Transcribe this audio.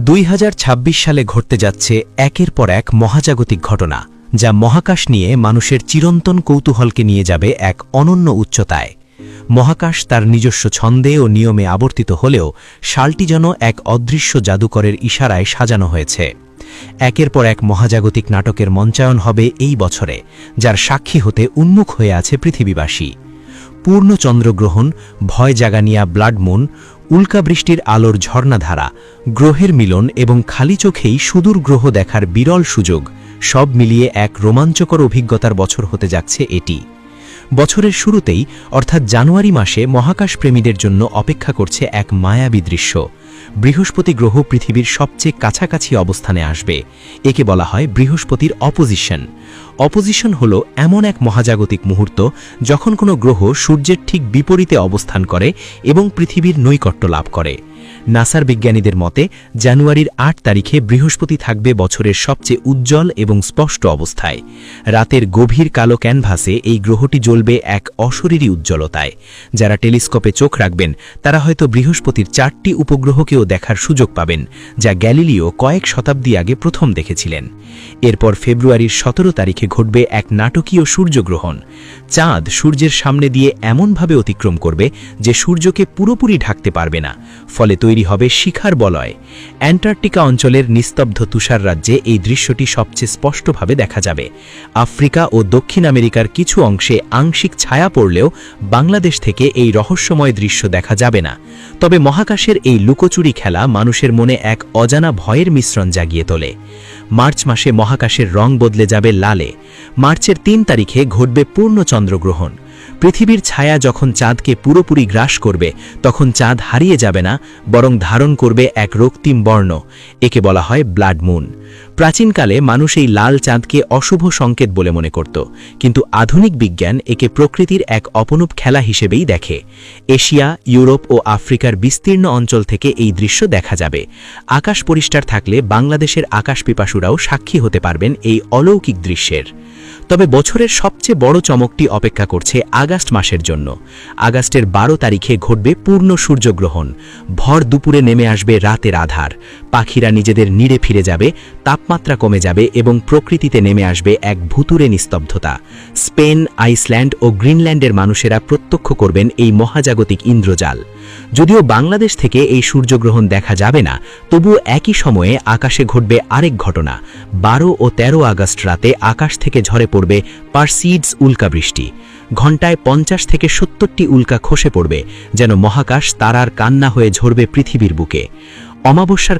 2026 সালে ঘটতে যাচ্ছে একের পর এক মহাজাগতিক ঘটনা, যা মহাকাশ নিয়ে মানুষের চিরন্তন কৌতূহলকে নিয়ে যাবে এক অনন্য উচ্চতায়। মহাকাশ তার নিজস্ব ছন্দে ও নিয়মে আবর্তিত হলেও সালটি যেন এক অদৃশ্য জাদুকরের ইশারায় সাজানো হয়েছে। একের পর এক মহাজাগতিক নাটকের মঞ্চায়ন হবে এই বছরে, যার সাক্ষী হতে উন্মুখ হয়ে আছে পৃথিবীবাসী। পূর্ণ চন্দ্রগ্রহণ, ভয় জাগানিয়া ব্লাড মুন, উল্কাবৃষ্টির আলোর ঝর্ণাধারা, গ্রহের মিলন এবং খালি চোখেই সুদূর গ্রহ দেখার বিরল সুযোগ, সব মিলিয়ে এক রোমাঞ্চকর অভিজ্ঞতার বছর হতে যাচ্ছে এটি। বছরের শুরুতেই অর্থাৎ জানুয়ারি মাসে মহাকাশ প্রেমীদের জন্য অপেক্ষা করছে এক মায়াবী দৃশ্য। বৃহস্পতি গ্রহ পৃথিবীর সবচেয়ে কাছাকাছি অবস্থানে আসবে। একে বলা হয় বৃহস্পতির অপোজিশন। অপোজিশন হল এমন এক মহাজাগতিক মুহূর্ত যখন কোনো গ্রহ সূর্যের ঠিক বিপরীতে অবস্থান করে এবং পৃথিবীর নৈকট্য লাভ করে। নাসার বিজ্ঞানীদের মতে জানুয়ারির 8 তারিখে বৃহস্পতি থাকবে বছরের সবচেয়ে উজ্জ্বল এবং স্পষ্ট অবস্থায়। রাতের গভীর কালো ক্যানভাসে এই গ্রহটি জ্বলবে এক অশরীরী উজ্জ্বলতায়। যারা টেলিস্কোপে চোখ রাখবেন তারা হয়তো বৃহস্পতির 4টি উপগ্রহকেও দেখার সুযোগ পাবেন, যা গ্যালিলিও কয়েক শতাব্দী আগে প্রথম দেখেছিলেন। এরপর ফেব্রুয়ারির 17 তারিখে ঘটবে এক নাটকীয় সূর্যগ্রহণ। চাঁদ সূর্যের সামনে দিয়ে এমনভাবে অতিক্রম করবে যে সূর্যকে পুরোপুরি ঢাকতে পারবে না, ফলে তৈরি হবে শিখার বলয়। অ্যান্টার্কটিকা অঞ্চলের নিস্তব্ধ তুষার রাজ্যে এই দৃশ্যটি সবচেয়ে স্পষ্টভাবে দেখা যাবে। আফ্রিকা ও দক্ষিণ আমেরিকার কিছু অংশে আংশিক ছায়া পড়লেও বাংলাদেশ থেকে এই রহস্যময় দৃশ্য দেখা যাবে না। তবে মহাকাশের এই লুকোচুরি খেলা মানুষের মনে এক অজানা ভয়ের মিশ্রণ জাগিয়ে তোলে। মার্চ মাসে মহাকাশের রং বদলে যাবে লালে। মার্চের 3 তারিখে ঘটবে পূর্ণ চন্দ্রগ্রহণ। পৃথিবীর ছায়া যখন চাঁদকে পুরোপুরি গ্রাস করবে, তখন চাঁদ হারিয়ে যাবে না, বরং ধারণ করবে এক রক্তিম বর্ণ। একে বলা হয় ব্লাড মুন। প্রাচীনকালে মানুষ এই লাল চাঁদকে অশুভ সংকেত বলে মনে করত, কিন্তু আধুনিক বিজ্ঞান একে প্রকৃতির এক অপনূপ খেলা হিসেবেই দেখে। এশিয়া, ইউরোপ ও আফ্রিকার বিস্তীর্ণ অঞ্চল থেকে এই দৃশ্য দেখা যাবে। আকাশ পরিষ্কার থাকলে বাংলাদেশের আকাশপিপাসুরাও সাক্ষী হতে পারবেন এই অলৌকিক দৃশ্যের। তবে বছরের সবচেয়ে বড় চমকটি অপেক্ষা করছে আগস্ট মাসের জন্য। আগস্টের 12 তারিখে ঘটবে পূর্ণ সূর্যগ্রহণ। ভর দুপুরে নেমে আসবে রাতের আধার। পাখিরা নিজেদের নিড়ে ফিরে যাবে, তাপমাত্রা কমে যাবে এবং প্রকৃতিতে নেমে আসবে এক ভুতুরে নিস্তব্ধতা। স্পেন, আইসল্যান্ড ও গ্রিনল্যান্ডের মানুষেরা প্রত্যক্ষ করবেন এই মহাজাগতিক ইন্দ্রজাল। যদিও বাংলাদেশ থেকে এই সূর্যগ্রহণ দেখা যাবে না, তবুও একই সময়ে আকাশে ঘটবে আরেক ঘটনা। 12 ও 13 আগস্ট রাতে আকাশ থেকে ঝরে পড়বে পারসিডস উল্কাবৃষ্টি। ঘণ্টায় 50 থেকে 70টি উল্কা খসে পড়বে, যেন মহাকাশ তারার কান্না হয়ে ঝরবে পৃথিবীর বুকে। অমাবস্যার